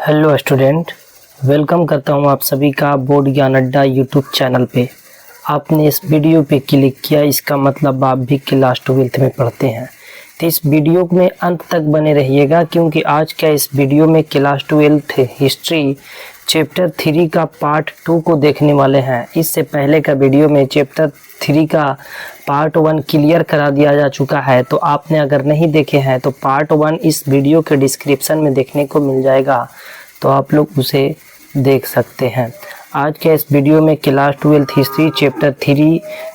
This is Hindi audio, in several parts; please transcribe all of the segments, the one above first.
हेलो स्टूडेंट, वेलकम करता हूं आप सभी का बोर्ड ज्ञान अड्डा यूट्यूब चैनल पे। आपने इस वीडियो पे क्लिक किया, इसका मतलब आप भी क्लास 12th में पढ़ते हैं। तो इस वीडियो में अंत तक बने रहिएगा, क्योंकि आज का इस वीडियो में क्लास 12th हिस्ट्री चैप्टर 3 का पार्ट 2 को देखने वाले हैं। इससे पहले का वीडियो में चैप्टर 3 का पार्ट 1 क्लियर करा दिया जा चुका है, तो आपने अगर नहीं देखे हैं तो पार्ट 1 इस वीडियो के डिस्क्रिप्शन में देखने को मिल जाएगा, तो आप लोग उसे देख सकते हैं। आज के इस वीडियो में क्लास 12th हिस्ट्री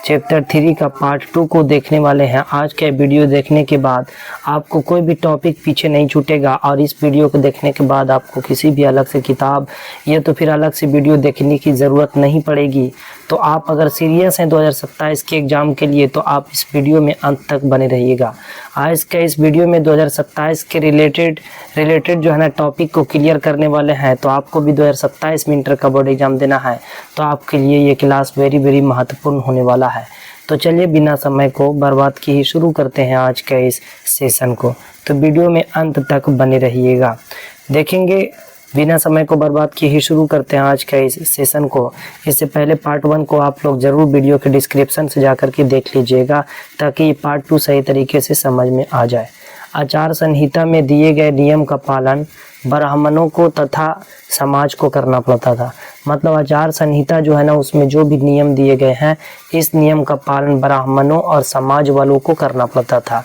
चैप्टर 3 का पार्ट 2 को देखने वाले हैं। आज का वीडियो देखने के बाद आपको कोई भी टॉपिक पीछे नहीं छूटेगा, और इस वीडियो को देखने के बाद आपको किसी भी अलग से किताब या तो फिर अलग से वीडियो देखने की ज़रूरत नहीं पड़ेगी। तो आप अगर सीरियस हैं 2027 के एग्ज़ाम के लिए, तो आप इस वीडियो में अंत तक बने रहिएगा। आज के इस वीडियो में 2027 के रिलेटेड जो है ना टॉपिक को क्लियर करने वाले हैं। तो आपको भी 2027 में इंटर का बोर्ड एग्जाम देना है, तो आपके लिए ये क्लास वेरी महत्वपूर्ण होने वाला है। तो चलिए बिना समय को बर्बाद किए ही शुरू करते हैं आज के इस सेशन को। तो वीडियो में अंत तक बने रहिएगा, देखेंगे। बिना समय को बर्बाद किए ही शुरू करते हैं आज का इस सेशन को। इससे पहले पार्ट 1 को आप लोग ज़रूर वीडियो के डिस्क्रिप्शन से जाकर के देख लीजिएगा, ताकि ये पार्ट 2 सही तरीके से समझ में आ जाए। आचार संहिता में दिए गए नियम का पालन ब्राह्मणों को तथा समाज को करना पड़ता था। मतलब आचार संहिता जो है ना, उसमें जो भी नियम दिए गए हैं, इस नियम का पालन ब्राह्मणों और समाज वालों को करना पड़ता था।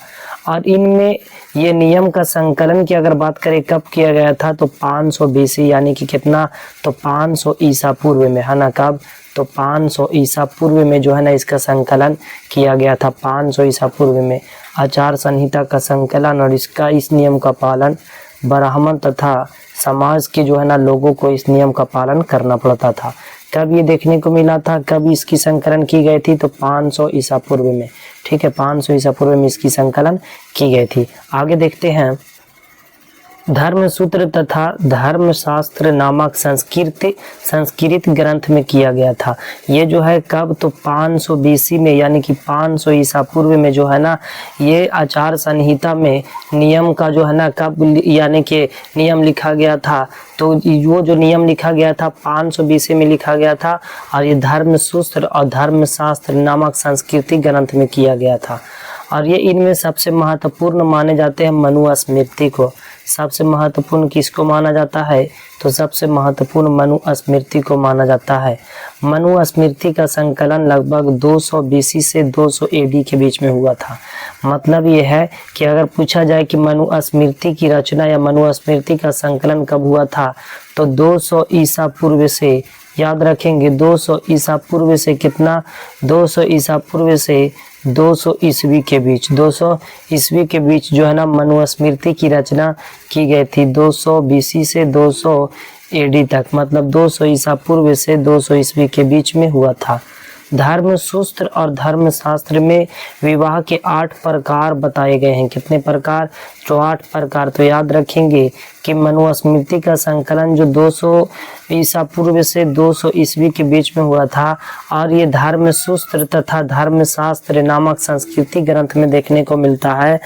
और इनमें ये नियम का संकलन की अगर बात करें कब किया गया था, तो 500 BC, यानी कि कितना, तो 500 ईसा पूर्व में, है ना। कब? तो 500 ईसा पूर्व में जो है ना इसका संकलन किया गया था। 500 ईसा पूर्व में आचार संहिता का संकलन और इस नियम का पालन ब्राह्मण तथा समाज के जो है ना लोगों को इस नियम का पालन करना पड़ता था। कब ये देखने को मिला था, कब इसकी संकलन की गई थी, तो 500 ईसा पूर्व में। ठीक है, 500 ईसा पूर्व में इसकी संकलन की गई थी। आगे देखते हैं। धर्मसूत्र तथा धर्मशास्त्र नामक संस्कृत ग्रंथ में किया गया था। ये जो है कब, तो 500 BC में, यानी कि 500 ईसा पूर्व में जो है ना ये आचार संहिता में नियम का जो है ना कब, यानी कि नियम लिखा गया था। तो वो जो नियम लिखा गया था 500 BC में लिखा गया था, और ये धर्मसूत्र और धर्मशास्त्र नामक संस्कृति ग्रंथ में किया गया था। और ये इनमें सबसे महत्वपूर्ण माने जाते हैं मनुस्मृति को। सबसे महत्वपूर्ण किसको माना जाता है, तो सबसे महत्वपूर्ण मनुस्मृति को माना जाता है। मनुस्मृति का संकलन लगभग 200 BC से 200 AD के बीच में हुआ था। मतलब ये है कि अगर पूछा जाए कि मनुस्मृति की रचना या मनुस्मृति का संकलन कब हुआ था, तो 200 ईसा पूर्व से, याद रखेंगे 200 ईसा पूर्व से कितना, 200 ईसा पूर्व से 200 ईस्वी के बीच, 200 ईस्वी के बीच जो है ना मनुस्मृति की रचना की गई थी। 200 BC से 200 AD तक, मतलब 200 ईसा पूर्व से 200 ईस्वी के बीच में हुआ था। धर्मसूत्र और धर्मशास्त्र में विवाह के 8 प्रकार बताए गए हैं। कितने प्रकार, तो 8 प्रकार। तो याद रखेंगे कि मनुस्मृति का संकलन जो 200 ईसा पूर्व से 200 ईस्वी के बीच में हुआ था, और ये धर्मसूत्र तथा धर्मशास्त्र नामक संस्कृति ग्रंथ में देखने को मिलता है।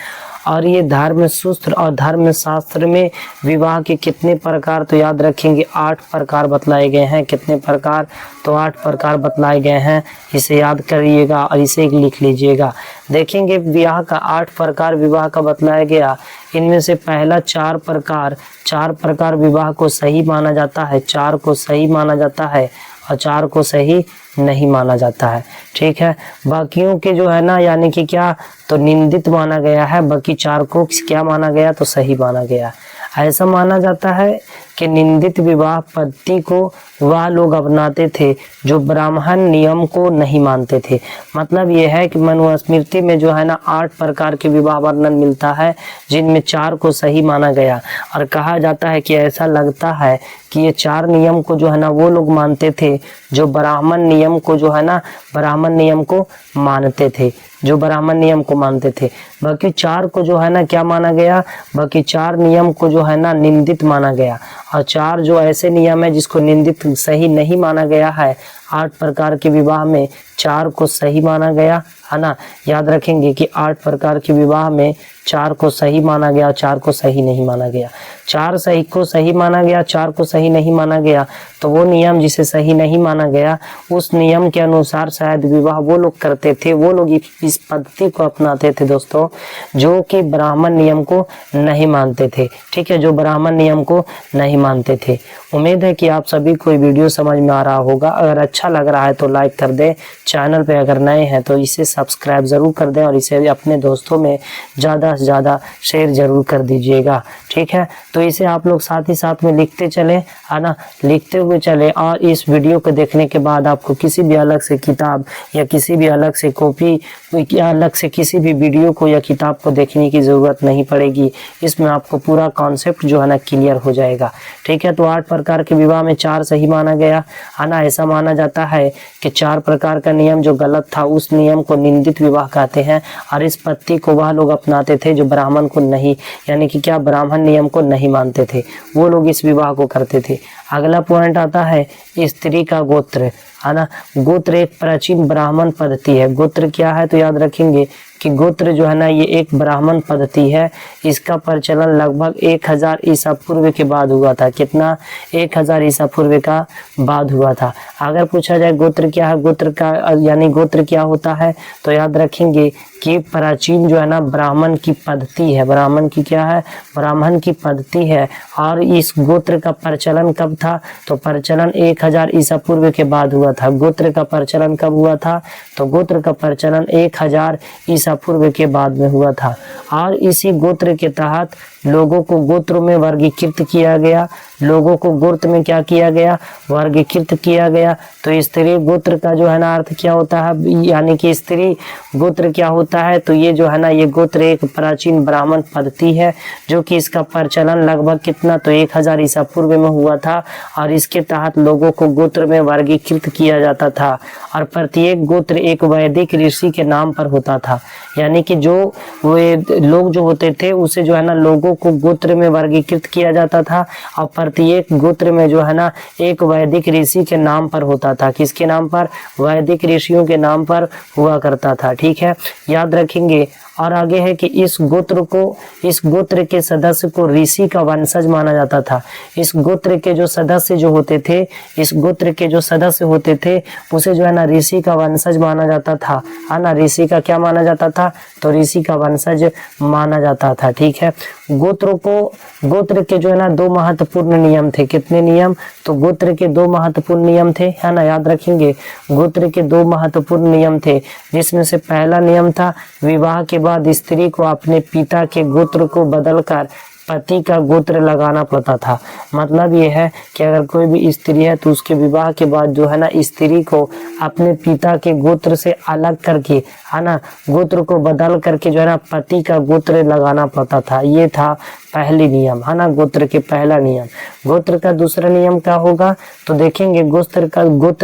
और ये धर्मसूत्र और धर्मशास्त्र में विवाह के कितने प्रकार, तो याद रखेंगे 8 प्रकार बतलाए गए हैं। कितने प्रकार, तो 8 प्रकार बतलाए गए हैं। इसे याद करिएगा और इसे लिख लीजिएगा। देखेंगे विवाह का 8 प्रकार विवाह का बतलाया गया। इनमें से पहला 4 प्रकार विवाह को सही माना जाता है। 4 को सही माना जाता है और 4 को सही नहीं माना जाता है। ठीक है, बाकियों के जो है ना, यानी कि क्या, तो निंदित माना गया है। बाकी 4 को क्या माना गया, तो सही माना गया। ऐसा माना जाता है कि निंदित विवाह पद्धति को वह लोग अपनाते थे जो ब्राह्मण नियम को नहीं मानते थे। मतलब यह है कि मनुस्मृति में जो है ना 8 प्रकार के विवाह वर्णन मिलता है, जिनमें 4 को सही माना गया। और कहा जाता है कि ऐसा लगता है कि ये 4 नियम को जो है ना वो लोग मानते थे जो ब्राह्मण नियम को जो है ना ब्राह्मण नियम को मानते थे, जो ब्राह्मण नियम को मानते थे। बाकी 4 को जो है ना क्या माना गया, बाकी 4 नियम को जो है ना निंदित माना गया। और 4 जो ऐसे नियम है जिसको निंदित सही नहीं माना गया है। 8 प्रकार के विवाह में 4 को सही माना गया है ना। याद रखेंगे कि 8 प्रकार के विवाह में 4 को सही माना गया, 4 को सही नहीं माना गया। 4 सही को सही माना गया, 4 को सही नहीं माना गया, तो वो नियम जिसे सही नहीं माना गया उस नियम के अनुसार शायद विवाह वो लोग करते थे, वो लोग इस पद्धति को अपनाते थे दोस्तों जो कि ब्राह्मण नियम को नहीं मानते थे। ठीक है, जो ब्राह्मण नियम को नहीं मानते थे। उम्मीद है कि आप सभी को वीडियो समझ में आ रहा होगा। अगर अच्छा लग रहा है तो लाइक कर दें, चैनल पे अगर नए हैं तो इसे सब्सक्राइब जरूर कर दें और इसे अपने दोस्तों में ज़्यादा से ज़्यादा शेयर जरूर कर दीजिएगा। ठीक है, तो इसे आप लोग साथ ही साथ में लिखते चले, है ना, लिखते हुए चले। और इस वीडियो को देखने के बाद आपको किसी भी अलग से किताब या किसी भी अलग से कॉपी या अलग से किसी भी वीडियो को या किताब को देखने की ज़रूरत नहीं पड़ेगी। इसमें आपको पूरा कॉन्सेप्ट जो है ना क्लियर हो जाएगा। ठीक है, तो 8 प्रकार के विवाह में 4 सही माना गया, है ना। ऐसा माना जाता है कि 4 प्रकार का नियम जो गलत था उस नियम को निंदित विवाह कहते हैं, और इस पद्धति को वह लोग अपनाते थे जो ब्राह्मण को नहीं, यानी कि क्या ब्राह्मण नियम को नहीं मानते थे, वो लोग इस विवाह को करते थे। अगला पॉइंट आता है स्त्री का गोत्र, है ना। गोत्र एक प्राचीन ब्राह्मण पद्धति है। गोत्र क्या है तो याद रखेंगे कि गोत्र जो है ना ये एक ब्राह्मण पद्धति है। इसका प्रचलन लगभग 1000 ईसा पूर्व के बाद हुआ था। कितना? 1000 ईसा पूर्व का बाद हुआ था। अगर पूछा जाए गोत्र क्या है, गोत्र का यानी गोत्र क्या होता है तो याद रखेंगे कि प्राचीन जो है ना ब्राह्मण की पद्धति है। ब्राह्मण की क्या है? ब्राह्मण की पद्धति है। और इस गोत्र का प्रचलन कब था तो प्रचलन 1000 ईसा पूर्व के बाद हुआ था। गोत्र का प्रचलन कब हुआ था तो गोत्र का प्रचलन 1000 ईसा पूर्व के बाद में हुआ था। और इसी गोत्र के तहत लोगों को गोत्रों में वर्गीकृत किया गया। लोगों को गोत्र में क्या किया गया? वर्गीकृत किया गया। तो स्त्री गोत्र का जो है ना अर्थ क्या होता है, यानी कि स्त्री गोत्र क्या होता है तो ये जो है ना ये गोत्र एक प्राचीन ब्राह्मण पद्धति है जो कि इसका प्रचलन लगभग कितना तो 1000 ईसा पूर्व में हुआ था। और इसके तहत लोगों को गोत्र में वर्गीकृत किया जाता था और प्रत्येक गोत्र एक वैदिक ऋषि के नाम पर होता था। यानी कि जो वे लोग जो होते थे उसे जो है ना लोगों को गोत्र में वर्गीकृत किया जाता था और प्रत्येक गोत्र में जो है ना एक वैदिक ऋषि के नाम पर होता था। किसके नाम पर? वैदिक ऋषियों के नाम पर हुआ करता था। ठीक है, याद रखेंगे। और आगे है कि इस गोत्र के सदस्य को ऋषि का वंशज माना जाता था। इस गोत्र के जो सदस्य जो होते थे, इस गोत्र के जो सदस्य होते थे उसे जो है ना ऋषि का वंशज माना जाता था, है ना। ऋषि का क्या माना जाता था तो ऋषि का वंशज माना जाता था। ठीक है, गोत्र के जो है ना 2 महत्वपूर्ण नियम थे। कितने नियम? तो गोत्र के 2 महत्वपूर्ण नियम थे, है ना। याद रखेंगे गोत्र के 2 महत्वपूर्ण नियम थे, जिसमें से पहला नियम था विवाह के बाद स्त्री को अपने पिता के गोत्र को बदलकर पति का गोत्र लगाना पड़ता था। मतलब ये है कि अगर कोई भी स्त्री है तो उसके विवाह के बाद जो है ना स्त्री को अपने पिता के गोत्र से अलग करके, है ना, गोत्र को बदल करके जो है ना पति का गोत्र लगाना पड़ता था। ये था पहली नियम, है ना, गोत्र के पहला नियम। गोत्र का दूसरा नियम क्या होगा तो देखेंगे गोत्र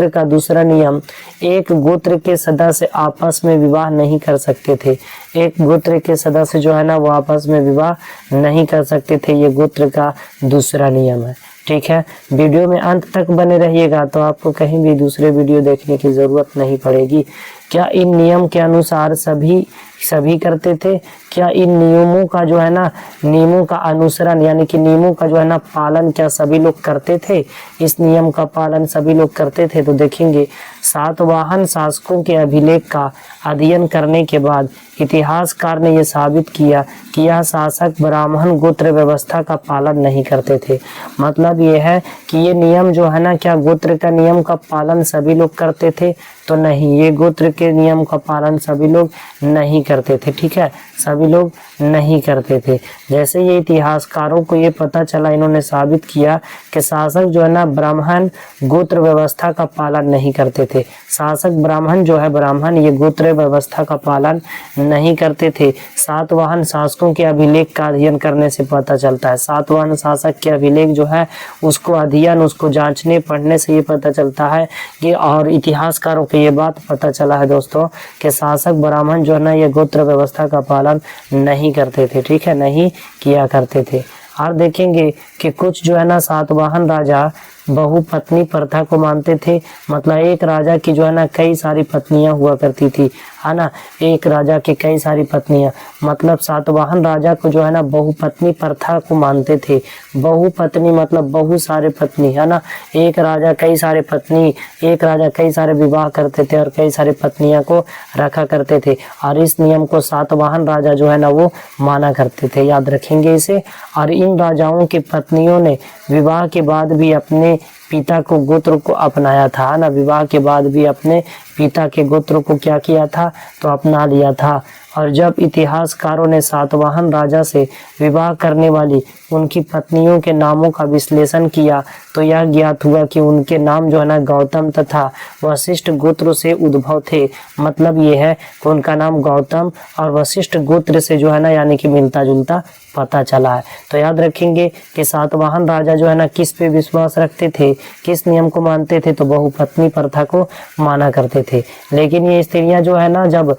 का दूसरा नियम, एक गोत्र के सदस्य आपस में विवाह नहीं कर सकते थे। एक गोत्र के सदस्य जो है ना वो आपस में विवाह नहीं कर सकते थे। ये गोत्र का दूसरा नियम है। ठीक है, वीडियो में अंत तक बने रहिएगा तो आपको कहीं भी दूसरे वीडियो देखने की जरूरत नहीं पड़ेगी। क्या इन नियम के अनुसार सभी करते थे? क्या इन नियमों का जो है ना नियमों का अनुसरण यानी कि नियमों का जो है ना पालन क्या सभी लोग करते थे? इस नियम का पालन सभी लोग करते थे। तो देखेंगे सातवाहन शासकों के अभिलेख का अध्ययन करने के बाद इतिहासकार ने यह साबित किया कि यह शासक ब्राह्मण गोत्र व्यवस्था का पालन नहीं करते थे। मतलब ये है कि ये नियम जो है ना क्या गोत्र का नियम का पालन सभी लोग करते थे तो नहीं, ये गोत्र के नियम का पालन सभी लोग नहीं करते थे। ठीक है, सभी लोग नहीं करते थे। जैसे ये इतिहासकारों को ये पता चला, इन्होंने साबित किया कि शासक जो है ना ब्राह्मण गोत्र व्यवस्था का पालन नहीं करते थे। शासक ब्राह्मण जो है ब्राह्मण ये गोत्र व्यवस्था का पालन नहीं करते थे। सातवाहन शासकों के अभिलेख का अध्ययन करने से पता चलता है। सातवाहन शासक के अभिलेख जो है उसको अध्ययन उसको जांचने पढ़ने से ये पता चलता है कि और इतिहासकारों को ये बात पता चला है दोस्तों कि शासक ब्राह्मण जो है ना ये गोत्र व्यवस्था का पालन नहीं करते थे। ठीक है, नहीं किया करते थे। और देखेंगे कि कुछ जो है ना सातवाहन राजा बहुपत्नी प्रथा को मानते थे। मतलब एक राजा की जो है ना कई सारी पत्नियां हुआ करती थी, है ना, एक राजा के कई सारी पत्नियां। मतलब सातवाहन राजा को जो है ना बहुपत्नी प्रथा को मानते थे। बहुपत्नी मतलब बहुत सारे पत्नी, है ना, एक राजा कई सारे पत्नी, एक राजा कई सारे विवाह करते थे और कई सारे पत्नियां को रखा करते थे। और इस नियम को सातवाहन राजा जो है ना वो माना करते थे, याद रखेंगे इसे। और इन राजाओं की पत्नियों ने विवाह के बाद भी अपने पिता को गोत्र को अपनाया था, ना, विवाह के बाद भी अपने पिता के गोत्र को क्या किया था, तो अपना लिया था। और जब इतिहासकारों ने सातवाहन राजा से विवाह करने वाली उनकी पत्नियों के नामों का विश्लेषण किया तो यह ज्ञात हुआ कि उनके नाम जो है ना गौतम तथा वशिष्ठ गोत्र से उद्भव थे। मतलब ये है कि उनका नाम गौतम और वशिष्ठ गोत्र से जो है ना यानी कि मिलता जुलता पता चला है। तो याद रखेंगे कि सातवाहन राजा जो है ना किस पे विश्वास रखते थे, किस नियम को मानते थे, तो बहुपत्नी प्रथा को माना करते थे। लेकिन ये स्त्रियां जो है ना जब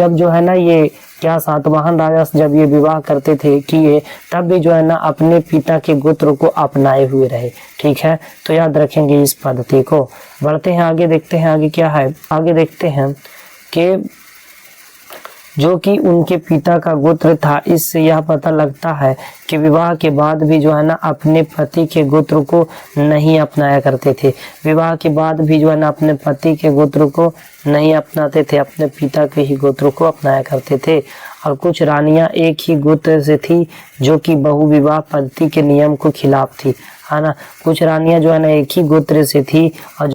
जो है ना ये क्या सातवाहन राजा जब ये विवाह करते थे किए तब भी जो है ना अपने पिता के गोत्र को अपनाए हुए रहे। ठीक है, तो याद रखेंगे इस पद्धति को। बढ़ते हैं आगे, देखते हैं आगे क्या है। आगे देखते हैं कि जो कि उनके पिता का गोत्र था। इससे यह पता लगता है कि विवाह के बाद भी जो है ना अपने पति के गोत्र को नहीं अपनाया करते थे। विवाह के बाद भी जो है ना अपने पति के गोत्र को नहीं अपनाते थे, अपने पिता के ही गोत्र को अपनाया करते थे। और कुछ रानियां एक ही गोत्र से थी जो कि बहुविवाह पद्धति के नियम को खिलाफ थी, है ना। कुछ रानियां जो है ना एक ही गोत्र से थी और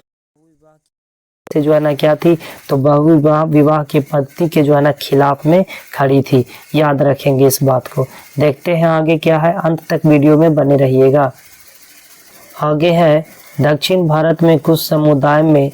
से जो है ना क्या थी, तो बहुविवाह विवाह की पद्धति के जो है ना खिलाफ में खड़ी थी। याद रखेंगे इस बात को। देखते हैं आगे क्या है, अंत तक वीडियो में बने रहिएगा। आगे है दक्षिण भारत में कुछ समुदाय में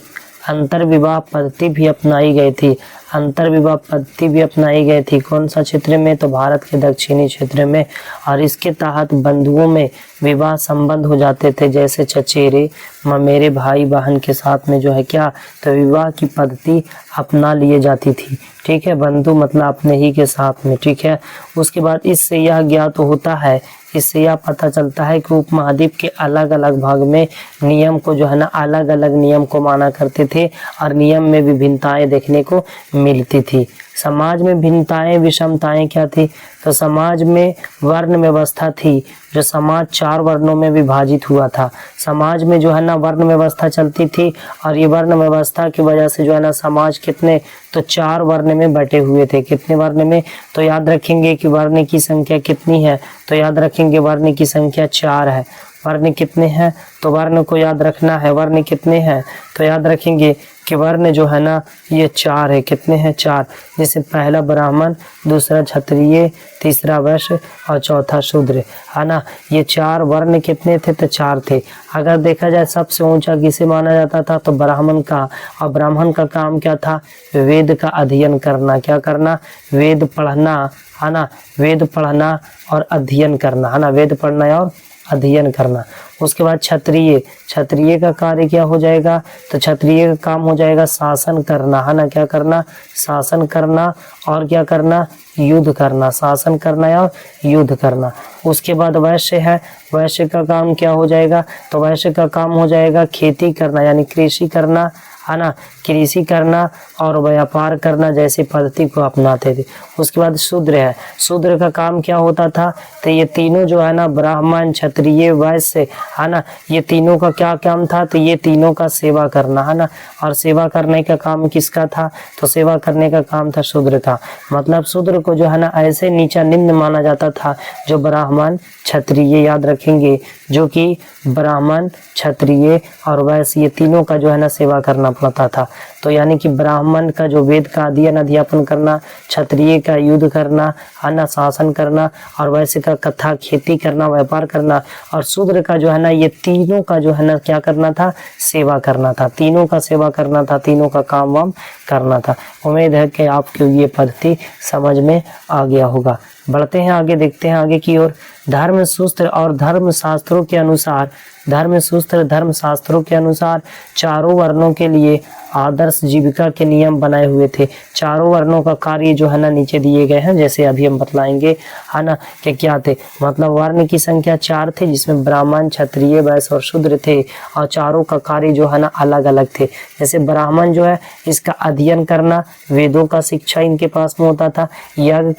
अंतर्विवाह पद्धति भी अपनाई गई थी। अंतर्विवाह पद्धति भी अपनाई गई थी। कौन सा क्षेत्र में, तो भारत के दक्षिणी क्षेत्र में। और इसके तहत बंधुओं में विवाह संबंध हो जाते थे, जैसे चचेरे ममेरे भाई बहन के साथ में जो है क्या, तो विवाह की पद्धति अपना लिए जाती थी। ठीक है, बंधु मतलब अपने ही के साथ में। ठीक है, उसके बाद इससे यह ज्ञात होता है, इससे यह पता चलता है कि उपमहाद्वीप के अलग अलग भाग में नियम को जो है ना अलग अलग नियम को माना करते थे और नियम में विभिन्नताएं देखने को मिलती थी। समाज में भिन्नताएं विषमताएं क्या थी, तो समाज में वर्ण व्यवस्था थी, जो समाज 4 वर्णों में विभाजित हुआ था। समाज में जो है ना वर्ण व्यवस्था चलती थी और ये वर्ण व्यवस्था की वजह से जो है ना समाज कितने, तो 4 वर्ण में बटे हुए थे। कितने वर्ण में, तो याद रखेंगे कि वर्ण की संख्या कितनी है, तो याद रखेंगे वर्ण की संख्या 4 है। वर्ण कितने हैं, तो वर्ण को याद रखना है, वर्ण कितने हैं, तो याद रखेंगे कि वर्ण जो है ना ये 4 है। कितने हैं, 4। जैसे पहला ब्राह्मण, दूसरा क्षत्रिय, तीसरा वैश्य और चौथा शूद्र, है ना। ये 4 वर्ण कितने थे, तो 4 थे। अगर देखा जाए सबसे ऊंचा किसे माना जाता था, तो ब्राह्मण का। और ब्राह्मण का काम क्या था, वेद का अध्ययन करना। क्या करना, वेद पढ़ना, है ना, वेद पढ़ना और अध्ययन करना, है ना, वेद पढ़ना और अध्ययन करना। उसके बाद क्षत्रिय, क्षत्रिय का कार्य क्या हो जाएगा, तो क्षत्रिय का काम हो जाएगा शासन करना, है ना। क्या करना, शासन करना और क्या करना, युद्ध करना, शासन करना और युद्ध करना। उसके बाद वैश्य है, वैश्य का काम क्या हो जाएगा, तो वैश्य का काम हो जाएगा खेती करना यानी कृषि करना, है ना, कृषि करना और व्यापार करना जैसी पद्धति को अपनाते थे। उसके बाद शूद्र है, शूद्र का काम क्या होता था, तो ये तीनों जो है ना ब्राह्मण क्षत्रिय वैश्य, है ना, ये तीनों का क्या काम था, तो ये तीनों का सेवा करना, है ना। और सेवा करने का काम किसका था, तो सेवा करने का काम था शूद्र का। मतलब शूद्र को जो है ना ऐसे नीचा निम्न माना जाता था, जो ब्राह्मण क्षत्रिय, याद रखेंगे, जो कि ब्राह्मण क्षत्रिय और वैश्य ये तीनों का जो है ना सेवा करना पड़ता था। तो यानी कि ब्राह्मण का जो वेद का अध्ययन करना, क्षत्रिय का युद्ध करना, है ना, शासन करना, और वैश्य का कथा खेती करना, व्यापार करना, और शूद्र का जो है ना ये तीनों का जो है ना क्या करना था, सेवा करना था। तीनों का सेवा करना था, तीनों का काम वाम करना था। उम्मीद है कि आपको ये पद्धति समझ में आ गया होगा। बढ़ते हैं आगे, देखते हैं आगे की ओर। धर्मसूत्र और धर्मशास्त्रों के अनुसार, धर्मसूत्र धर्मशास्त्रों के अनुसार चारों वर्णों के लिए आदर्श जीविका के नियम बनाए हुए थे। चारों वर्णों का कार्य जो है ना नीचे दिए गए हैं, जैसे अभी हम बतलाएंगे, है ना, कि क्या थे। मतलब वर्ण की संख्या 4 थे, जिसमें ब्राह्मण, क्षत्रिय, वैश्य और शूद्र थे, और चारों का कार्य जो है ना अलग अलग थे। जैसे ब्राह्मण जो है, इसका अध्ययन करना, वेदों का शिक्षा इनके पास में होता था, यज्ञ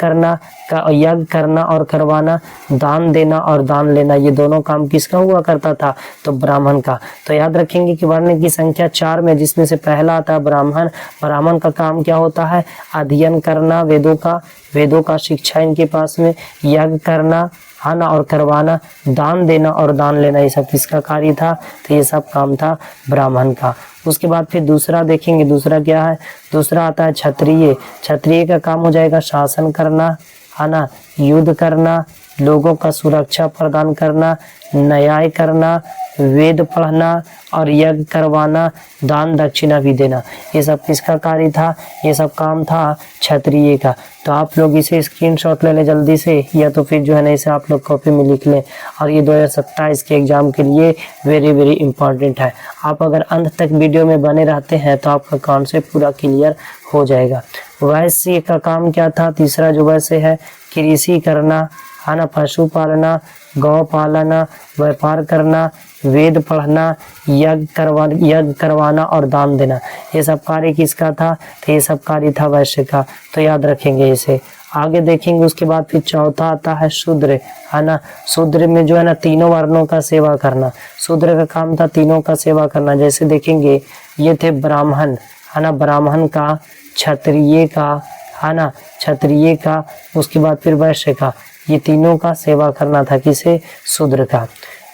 करना और करवाना, दान देना और दान लेना, ये दोनों काम किसका हुआ करता था, तो ब्राह्मण का। तो याद रखेंगे कि वर्ण की संख्या 4 में जिसमें से पहला आता है ब्राह्मण। ब्राह्मण का काम क्या होता है, अध्ययन करना, वेदों का शिक्षा इनके पास में, यज्ञ करना, है ना, और करवाना, दान देना और दान लेना, ये सब किसका कार्य था, तो ये सब काम था ब्राह्मण का। उसके बाद फिर दूसरा देखेंगे, दूसरा क्या है, दूसरा आता है क्षत्रिय। क्षत्रिय का काम हो जाएगा शासन करना, है ना, युद्ध करना, लोगों का सुरक्षा प्रदान करना, न्याय करना, वेद पढ़ना और यज्ञ करवाना, दान दक्षिणा भी देना, ये सब किसका कार्य था, ये सब काम था क्षत्रिय का। तो आप लोग इसे स्क्रीनशॉट ले लें जल्दी से, या तो फिर जो है ना इसे आप लोग कॉपी में लिख लें। और ये 2027 के एग्जाम के लिए वेरी वेरी इंपॉर्टेंट है। आप अगर अंत तक वीडियो में बने रहते हैं तो आपका कॉन्सेप्ट पूरा क्लियर हो जाएगा। वैश्य का काम क्या था, तीसरा जो वैश्य है, कृषि करना, है ना, पशु पालना, गौ पालना, व्यापार करना, वेद पढ़ना, यज्ञ करवाना और दान देना, ये सब कार्य किसका था, तो ये सब कार्य था वैश्य का। तो याद रखेंगे इसे। आगे देखेंगे उसके बाद फिर चौथा आता है शूद्र, है ना। शूद्र में जो है ना तीनों वर्णों का सेवा करना, शूद्र का काम था तीनों का सेवा करना। जैसे देखेंगे ये थे ब्राह्मण, है ना, ब्राह्मण का, क्षत्रिय का, है ना, क्षत्रिय का, उसके बाद फिर वैश्य का, ये तीनों का सेवा करना था, किसे, शूद्र का।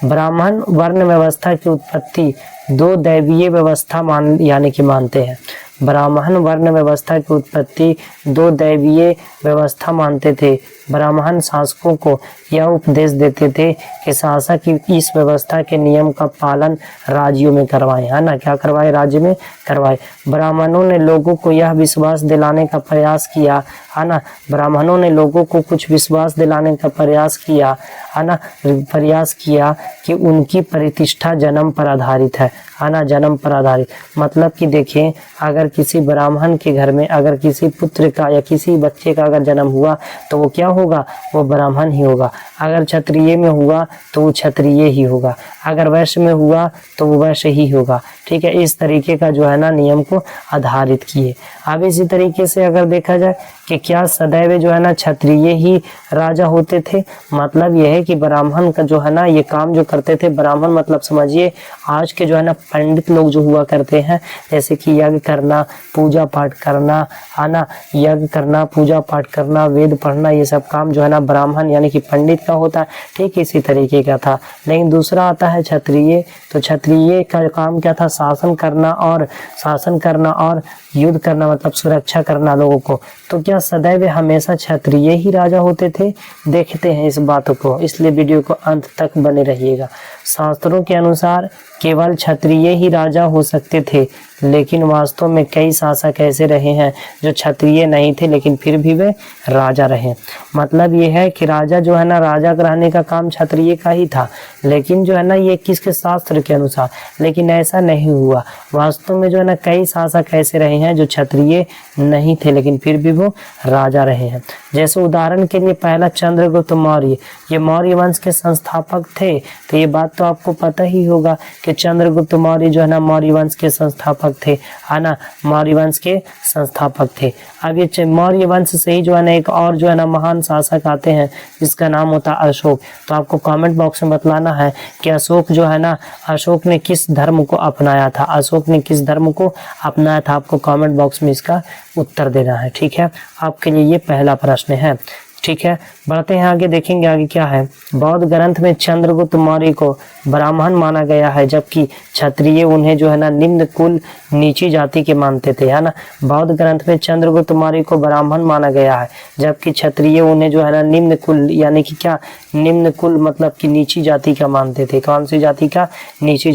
ब्राह्मण वर्ण व्यवस्था की उत्पत्ति 2 दैवीय व्यवस्था मानते हैं। ब्राह्मण वर्ण व्यवस्था की उत्पत्ति 2 दैवीय व्यवस्था मानते थे। ब्राह्मण शासकों को यह उपदेश देते थे कि शासक इस व्यवस्था के नियम का पालन राज्यों में करवाएं, है ना, क्या करवाए, राज्य में करवाए। ब्राह्मणों ने लोगों को यह विश्वास दिलाने का प्रयास किया, है ना, ब्राह्मणों ने लोगों को कुछ विश्वास दिलाने का प्रयास किया, है ना, प्रयास किया कि उनकी प्रतिष्ठा जन्म पर आधारित है ना, जन्म पर आधारित। मतलब कि देखें, अगर किसी ब्राह्मण के घर में अगर किसी पुत्र का या किसी बच्चे का अगर जन्म हुआ तो वो क्या होगा, वो ब्राह्मण ही होगा। अगर क्षत्रिय में हुआ तो वो क्षत्रिय ही होगा, अगर वैश्य में हुआ तो वो वैश्य ही होगा। ठीक है, इस तरीके का जो है ना नियम को आधारित किए। अब इसी तरीके से अगर देखा जाए कि क्या सदैव जो है ना क्षत्रिय ही राजा होते थे, मतलब यह है कि ब्राह्मण का जो है ना ये काम जो करते थे, ब्राह्मण मतलब समझिए आज के जो है ना पंडित लोग जो हुआ करते हैं, जैसे कि यज्ञ करना, पूजा पाठ करना, है ना, यज्ञ करना, पूजा पाठ करना, वेद पढ़ना, ये सब काम जो है ना ब्राह्मण यानी कि पंडित का होता है। ठीक इसी तरीके का था। लेकिन दूसरा आता है क्षत्रिय। तो क्षत्रिय का काम क्या था, शासन करना और युद्ध करना, मतलब सुरक्षा करना लोगों को। तो क्या सदैव हमेशा क्षत्रिय ही राजा होते थे, देखते हैं इस बात को, इसलिए वीडियो को अंत तक बने रहिएगा। शास्त्रों के अनुसार केवल क्षत्रिय ही राजा हो सकते थे, लेकिन वास्तव में कई शासक ऐसे रहे हैं जो क्षत्रिय नहीं थे लेकिन फिर भी वे राजा रहे। मतलब ये है कि राजा जो है ना, राजा रहने का काम क्षत्रिय का ही था, लेकिन जो है ना ये किसके, शास्त्र के अनुसार। लेकिन ऐसा नहीं हुआ, वास्तव में जो है ना कई शासक ऐसे रहे हैं जो क्षत्रिय नहीं थे लेकिन फिर भी वो राजा रहे हैं। जैसे उदाहरण के लिए पहला चंद्रगुप्त मौर्य, ये मौर्य वंश के संस्थापक थे। तो ये बात तो आपको पता ही होगा कि चंद्रगुप्त मौर्य जो है ना मौर्य वंश के संस्थापक थे, है ना, मौर्य वंश के संस्थापक थे। अब ये मौर्य वंश से ही जो है ना एक और जो है ना महान शासक आते हैं जिसका नाम होता है अशोक। तो आपको कमेंट बॉक्स में बतलाना है कि अशोक जो है ना, अशोक ने किस धर्म को अपनाया था, अशोक ने किस धर्म को अपनाया था, आपको कमेंट बॉक्स में इसका उत्तर देना है। ठीक है, आपके लिए ये पहला प्रश्न है। ठीक है, बढ़ते हैं आगे, देखेंगे आगे क्या है। बौद्ध ग्रंथ में चंद्रगुप्त मौर्य को ब्राह्मण माना गया है, जबकि क्षत्रिय उन्हें जो है ना निम्न कुल नीची जाति के मानते थे, है ना। बौद्ध ग्रंथ में चंद्रगुप्त मौर्य को ब्राह्मण माना गया है, जबकि क्षत्रिय उन्हें जो है ना निम्न कुल यानी कि क्या, निम्न कुल मतलब कि नीची जाति का मानते थे। कौन सी जाति का, नीची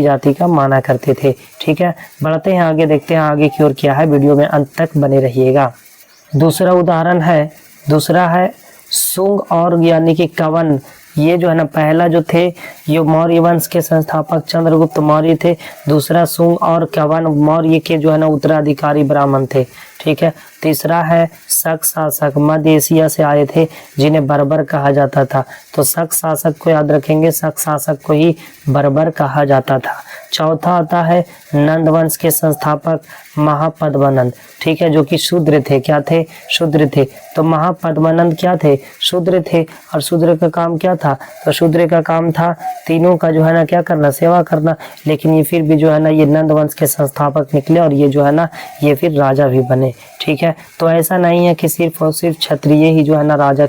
जाति का माना करते थे। ठीक है, बढ़ते हैं आगे, देखते हैं आगे की ओर क्या है, वीडियो में अंत तक बने रहिएगा। दूसरा उदाहरण है दूसरा है शुंग और यानी कि कवन, ये जो है ना पहला जो थे ये मौर्य वंश के संस्थापक चंद्रगुप्त मौर्य थे। दूसरा शुंग और कवन मौर्य के जो है ना उत्तराधिकारी ब्राह्मण थे। ठीक है। तीसरा है शक शासक, मध्य एशिया से आए थे जिन्हें बर्बर कहा जाता था। तो शक शासक को याद रखेंगे, शक शासक को ही बर्बर कहा जाता था। चौथा आता है नंद वंश के संस्थापक महापद्मानंद। ठीक है, जो कि शूद्र थे। क्या थे? शूद्र थे। तो महापद्मानंद क्या थे? शूद्र थे। और शूद्र का काम क्या था? तो शूद्र का काम था तीनों का जो है ना क्या करना? सेवा करना। लेकिन ये फिर भी जो है ना ये नंद वंश के संस्थापक निकले और ये जो है ना ये फिर राजा भी बने। ठीक है। तो ऐसा नहीं है कि सिर्फ और सिर्फ क्षत्रिय ही जो है ना राज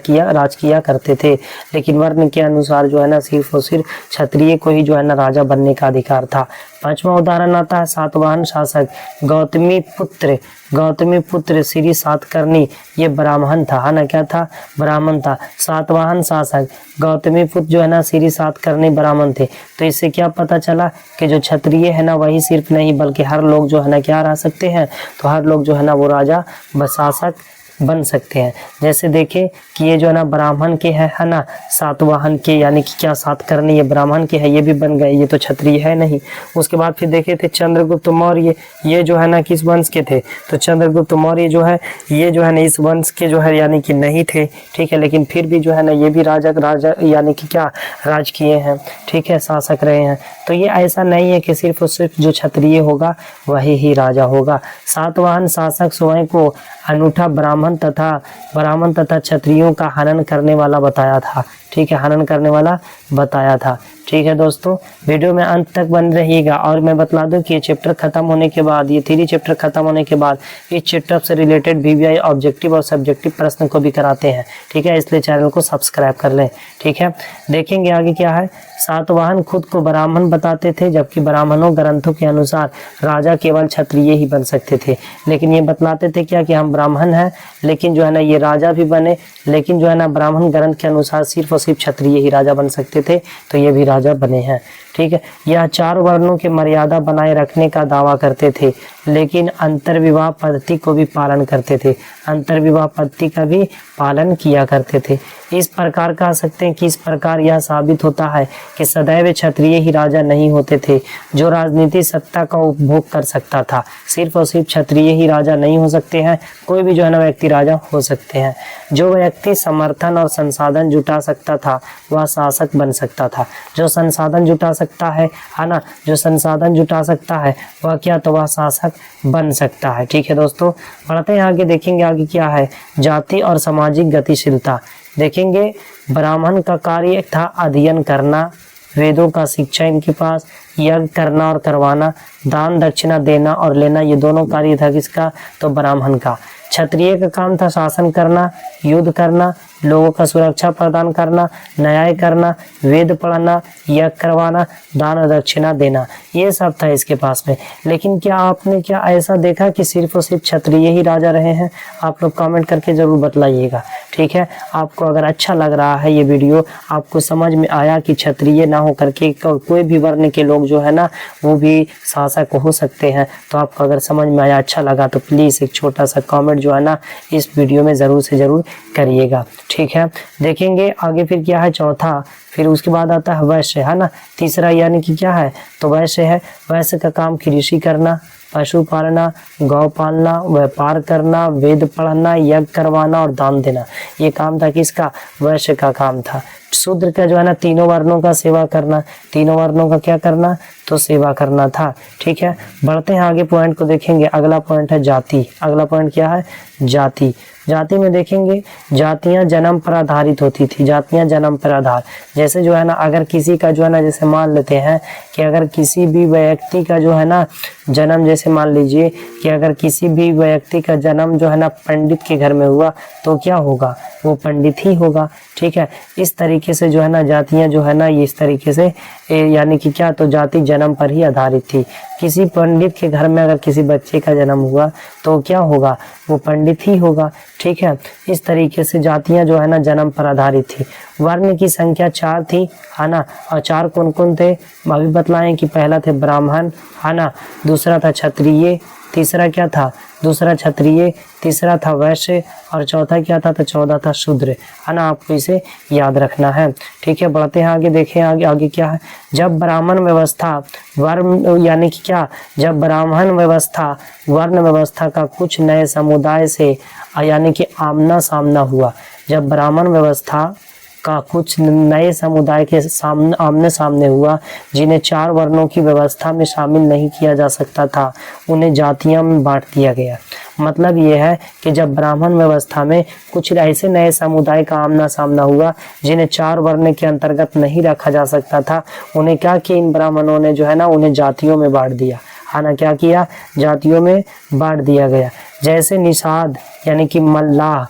किया करते थे, लेकिन वर्ण के अनुसार जो है ना सिर्फ और सिर्फ क्षत्रिय को ही जो है ना राजा बनने का अधिकार था। पांचवा उदाहरण आता है सातवाहन शासक गौतमी पुत्र श्री सातकर्णी, ये ब्राह्मण था, है ना? क्या था? ब्राह्मण था। सातवाहन शासक गौतमी पुत्र जो है ना श्री सातकर्णी ब्राह्मण थे। तो इससे क्या पता चला कि जो क्षत्रिय है ना वही सिर्फ नहीं बल्कि हर लोग जो है ना क्या रह सकते हैं? तो हर लोग जो है ना वो राजा व शासक बन सकते हैं। जैसे देखें कि ये जो है ना ब्राह्मण के है ना सातवाहन के, यानी कि क्या सातकर्णी ये ब्राह्मण के है, ये भी बन गए, ये तो क्षत्रिय है नहीं। उसके बाद फिर देखे थे चंद्रगुप्त मौर्य, ये जो है ना किस वंश के थे? तो चंद्रगुप्त मौर्य जो है ये जो है ना इस वंश के जो है यानी कि नहीं थे। ठीक है, लेकिन फिर भी जो है ना ये भी राजा यानी कि क्या राज किए हैं। ठीक है, शासक रहे हैं। तो ये ऐसा नहीं है कि सिर्फ और सिर्फ जो क्षत्रिय होगा वही ही राजा होगा। सातवाहन शासक स्वयं को अनूठा ब्राह्मण तथा क्षत्रियों का हनन करने वाला बताया था। ठीक है, हनन करने वाला बताया था। ठीक है दोस्तों, वीडियो में अंत तक बन रहिएगा। और मैं बतला दूं कि ये चैप्टर खत्म होने के बाद, ये 3 चैप्टर खत्म होने के बाद इस चैप्टर से रिलेटेड VVI ऑब्जेक्टिव और सब्जेक्टिव प्रश्न को भी कराते हैं। ठीक है, इसलिए चैनल को सब्सक्राइब कर लें। ठीक है, देखेंगे आगे क्या है। सातवाहन खुद को ब्राह्मण बताते थे, जबकि ब्राह्मणों ग्रंथों के अनुसार राजा केवल क्षत्रिय ही बन सकते थे। लेकिन ये बतलाते थे क्या कि हम ब्राह्मण हैं, लेकिन जो है ना ये राजा भी बने, लेकिन जो है ना ब्राह्मण ग्रंथ के अनुसार सिर्फ और सिर्फ क्षत्रिय ही राजा बन सकते थे। तो ये भी राजा बने हैं। ठीक है, यह 4 वर्णों के मर्यादा बनाए रखने का दावा करते थे, लेकिन अंतर्विवाह पद्धति को भी पालन करते थे। अंतर्विवाह पद्धति का भी पालन किया करते थे। इस प्रकार कह सकते हैं कि इस प्रकार यह साबित होता है कि सदैव क्षत्रिय ही राजा नहीं होते थे जो राजनीति सत्ता का उपभोग कर सकता था। सिर्फ और सिर्फ क्षत्रिय ही राजा नहीं हो सकते हैं, कोई भी जो है ना व्यक्ति राजा हो सकते हैं। जो व्यक्ति समर्थन और संसाधन जुटा सकता था वह शासक बन सकता था। जो संसाधन जुटा सकता है ना, जो संसाधन जुटा सकता है वह क्या? तो वह शासक बन सकता है। ठीक है दोस्तों, पढ़ते हैं आगे। देखेंगे आगे क्या है। जाति और सामाजिक गतिशीलता देखेंगे। ब्राह्मण का कार्य था अध्ययन करना, वेदों का शिक्षा इनके पास, यज्ञ करना और करवाना, दान दक्षिणा देना और लेना, ये दोनों कार्य था किसका? तो ब्राह्मण का। क्षत्रिय का काम था शासन करना, युद्ध करना, लोगों का सुरक्षा प्रदान करना, न्याय करना, वेद पढ़ना, यज्ञ करवाना, दान और दक्षिणा देना, ये सब था इसके पास में। लेकिन क्या आपने क्या ऐसा देखा कि सिर्फ और सिर्फ क्षत्रिय ही राजा रहे हैं? आप लोग कमेंट करके जरूर बतलाइएगा। ठीक है, आपको अगर अच्छा लग रहा है ये वीडियो, आपको समझ में आया कि क्षत्रिय ना हो करके कोई भी वर्ण के लोग जो है ना वो भी शासक हो सकते हैं, तो आपको अगर समझ में आया, अच्छा लगा, तो प्लीज़ एक छोटा सा कमेंट जो है ना इस वीडियो में ज़रूर से ज़रूर करिएगा। ठीक है, देखेंगे आगे फिर क्या है। चौथा, फिर उसके बाद आता है वैश्य, है ना। तीसरा यानी कि क्या है? तो वैश्य है। वैश्य का काम कृषि करना, पशु पालना, गौ पालना, व्यापार करना, वेद पढ़ना, यज्ञ करवाना और दान देना, ये काम था किसका? वैश्य का काम था। शूद्र का जो है ना तीनों वर्णों का सेवा करना, तीनों वर्णों का क्या करना? तो सेवा करना था। ठीक है, बढ़ते हैं आगे, पॉइंट को देखेंगे। अगला पॉइंट है जाति। अगला पॉइंट क्या है? जाति। जाति में देखेंगे जातियां जन्म पर आधारित होती थी। जातियां जन्म पर आधार, जैसे जो है ना अगर किसी का जो है ना, जैसे मान लेते हैं कि अगर किसी भी व्यक्ति का जो है ना जन्म, जैसे मान लीजिए कि अगर किसी भी व्यक्ति का जन्म जो है ना पंडित के घर में हुआ तो क्या होगा? वो पंडित ही होगा। ठीक है, इस तरीके से जो है ना जातियां जो है ना इस तरीके से यानी कि क्या? तो जाति जन्म पर ही आधारित थी। किसी पंडित के घर में अगर किसी बच्चे का जन्म हुआ तो क्या होगा? वो पंडित ही होगा। ठीक है, इस तरीके से जातियां जो है ना जन्म पर आधारित थी। वर्ण की संख्या 4 थी, है ना। और 4 कौन कौन थे अभी बतलाएं कि पहला थे ब्राह्मण, है ना, दूसरा था क्षत्रिय, तीसरा क्या था, दूसरा क्षत्रिय, तीसरा था वैश्य और चौथा क्या था, तो चौथा था शूद्र, है ना। आपको इसे याद रखना है, ठीक है। बढ़ते हैं आगे, देखें आगे आगे क्या है। जब ब्राह्मण व्यवस्था वर्ण यानी कि क्या, जब ब्राह्मण व्यवस्था वर्ण व्यवस्था का कुछ नए समुदाय से यानी कि आमना सामना हुआ, जब ब्राह्मण व्यवस्था का कुछ नए समुदाय के सामने आमने सामने हुआ जिन्हें 4 वर्णों की व्यवस्था में शामिल नहीं किया जा सकता था, उन्हें जातियों में बांट दिया गया। मतलब यह है कि जब ब्राह्मण व्यवस्था में कुछ ऐसे नए समुदाय का आमना सामना हुआ जिन्हें 4 वर्ण के अंतर्गत नहीं रखा जा सकता था, उन्हें क्या किया, इन ब्राह्मणों ने जो है ना उन्हें जातियों में बांट दिया, है ना। क्या किया, जातियों में बांट दिया गया। जैसे निषाद यानी कि मल्लाह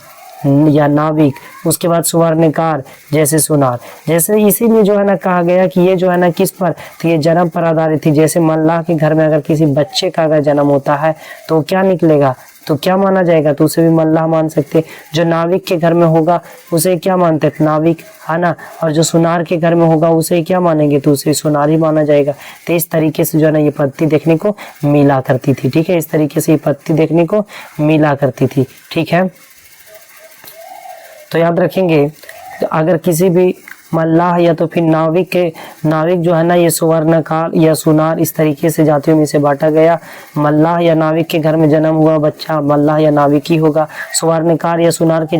या नाविक, उसके बाद सुवर्णकार जैसे सुनार, जैसे इसीलिए जो है ना कहा गया कि ये जो है ना किस पर, तो ये जन्म पर आधारित थी। जैसे मल्लाह के घर में अगर किसी बच्चे का अगर जन्म होता है तो क्या निकलेगा, तो क्या माना जाएगा, तो उसे भी मल्लाह मान सकते। जो नाविक के घर में होगा उसे क्या मानते, नाविक, है ना। और जो सुनार के घर में होगा उसे क्या मानेंगे, तो उसे सुनार ही माना जाएगा। तो इस तरीके से जो है ना ये पद्धति देखने को मिला करती थी, ठीक है। इस तरीके से ये पद्धति देखने को मिला करती थी, ठीक है। तो याद रखेंगे, अगर किसी भी मल्लाह या तो फिर नाविक जो है ना ये सुवर्णकार या सुनार इस तरीके से जातियों में से बांटा गया। मल्लाह या नाविक के घर में जन्म हुआ बच्चा मल्लाह या नाविक ही होगा। सुवर्णकार या सुनार के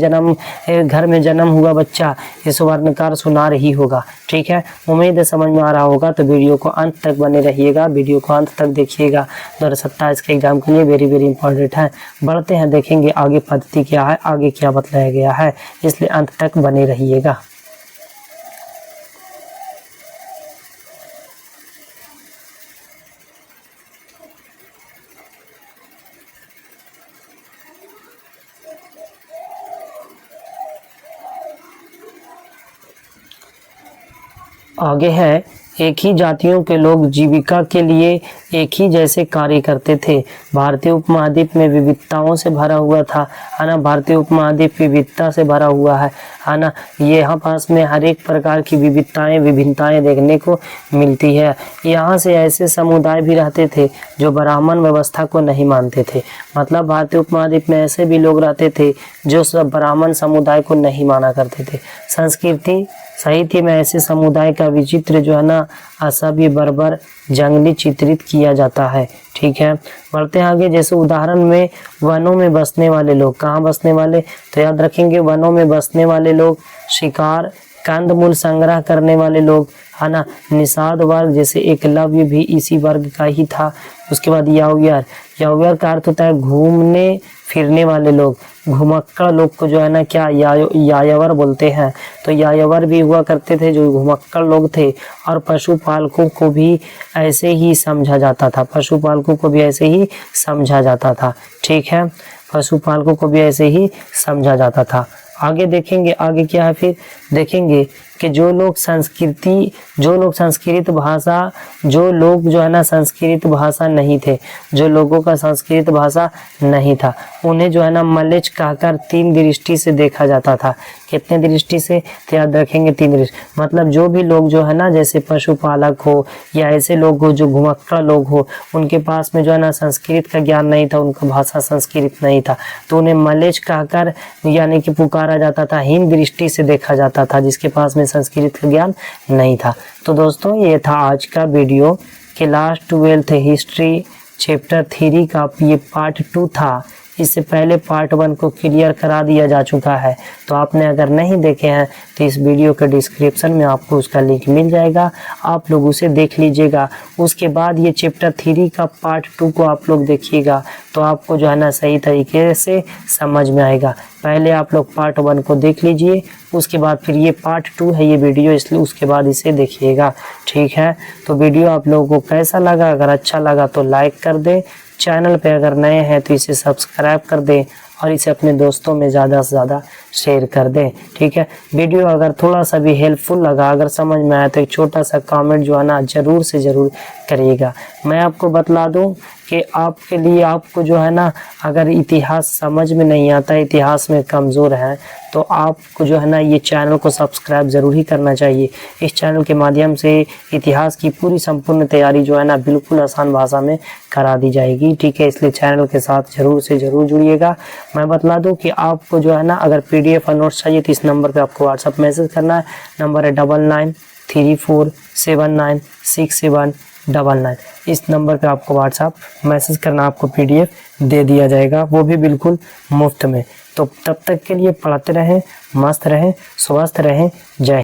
घर में जन्म हुआ बच्चा ये सुवर्णकार सुनार ही होगा, ठीक है। उम्मीद है समझ में आ रहा होगा। तो वीडियो को अंत तक बने रहिएगा, वीडियो को अंत तक देखिएगा। 2027 के एग्जाम के लिए वेरी वेरी इंपॉर्टेंट है। बढ़ते हैं, देखेंगे आगे पद्धति क्या है, आगे क्या बतलाया गया है, इसलिए अंत तक बने रहिएगा। आगे है, एक ही जातियों के लोग जीविका के लिए एक ही जैसे कार्य करते थे। भारतीय उपमहाद्वीप में विविधताओं से भरा हुआ था, है ना। भारतीय उपमहाद्वीप विविधता से भरा हुआ है ना। ये यहाँ पास में हर एक प्रकार की विभिन्नताएं देखने को मिलती है। यहाँ से ऐसे समुदाय भी रहते थे जो ब्राह्मण व्यवस्था को नहीं मानते थे। मतलब भारतीय उपमहाद्वीप में ऐसे भी लोग रहते थे जो सब ब्राह्मण समुदाय को नहीं माना करते थे। संस्कृति साहित्य में ऐसे समुदाय का विचित्र जो है ना असभ्य, बर्बर, जंगली चित्रित किया जाता है, ठीक है। बढ़ते हैं आगे, जैसे उदाहरण में वनों में बसने वाले लोग, कहाँ बसने वाले, तो याद रखेंगे वनों में बसने वाले लोग, शिकार कंदमूल संग्रह करने वाले लोग, है ना। निषाद वर्ग जैसे एकलव्य भी इसी वर्ग का ही था। उसके बाद यावयर का अर्थ होता है घूमने फिरने वाले लोग। घुमक्कड़ लोग को जो है ना क्या यायावर बोलते हैं। तो यायावर भी हुआ करते थे जो घुमक्कड़ लोग थे। और पशुपालकों को भी ऐसे ही समझा जाता था, पशुपालकों को भी ऐसे ही समझा जाता था, ठीक है। पशुपालकों को भी ऐसे ही समझा जाता था। आगे देखेंगे, आगे क्या है, फिर देखेंगे कि जो लोग संस्कृत भाषा, जो लोग जो है ना संस्कृत भाषा नहीं थे, जो लोगों का संस्कृत भाषा नहीं था, उन्हें जो है ना मलेच्छ कहकर 3 दृष्टि से देखा जाता था। कितने दृष्टि से, तो याद रखेंगे 3 दृष्टि। मतलब जो भी लोग जो है ना जैसे पशुपालक हो या ऐसे लोग हो जो घुमक्कड़ लोग हो, उनके पास में जो है ना संस्कृत का ज्ञान नहीं था, उनका भाषा संस्कृत नहीं था, तो उन्हें मलेच्छ कहकर यानी कि पुकारा जाता था, हीन दृष्टि से देखा जाता था, जिसके पास में संस्कृत का ज्ञान नहीं था। तो दोस्तों ये था आज का video class 12th history chapter 3 का ये पार्ट 2 था। इससे पहले पार्ट 1 को क्लियर करा दिया जा चुका है। तो आपने अगर नहीं देखे हैं तो इस वीडियो के डिस्क्रिप्शन में आपको उसका लिंक मिल जाएगा, आप लोग उसे देख लीजिएगा। उसके बाद ये चैप्टर 3 का पार्ट 2 को आप लोग देखिएगा तो आपको जो है ना सही तरीके से समझ में आएगा। पहले आप लोग पार्ट 1 को देख लीजिए, उसके बाद फिर ये पार्ट 2 है ये वीडियो, इसलिए उसके बाद इसे देखिएगा, ठीक है। तो वीडियो आप लोगों को कैसा लगा, अगर अच्छा लगा तो लाइक कर दें, चैनल पे अगर नए हैं तो इसे सब्सक्राइब कर दें और इसे अपने दोस्तों में ज़्यादा से ज़्यादा शेयर कर दें। ठीक है, वीडियो अगर थोड़ा सा भी हेल्पफुल लगा, अगर समझ में आया तो एक छोटा सा कमेंट जो है ना ज़रूर से ज़रूर करिएगा। मैं आपको बतला दूं कि आपके लिए, आपको जो है ना अगर इतिहास समझ में नहीं आता, इतिहास में कमज़ोर है, तो आपको जो है ना ये चैनल को सब्सक्राइब ज़रूर ही करना चाहिए। इस चैनल के माध्यम से इतिहास की पूरी संपूर्ण तैयारी जो है ना बिल्कुल आसान भाषा में करा दी जाएगी। ठीक है, इसलिए चैनल के साथ ज़रूर से ज़रूर जुड़िएगा। मैं बतला दूं कि आपको जो है ना अगर PDF और नोट्स चाहिए तो इस नंबर पे आपको व्हाट्सअप मैसेज करना है। नंबर है 9934796799। इस नंबर पे आपको व्हाट्सअप मैसेज करना, आपको PDF दे दिया जाएगा, वो भी बिल्कुल मुफ्त में। तो तब तक के लिए पढ़ते रहें, मस्त रहें, स्वस्थ रहें। जय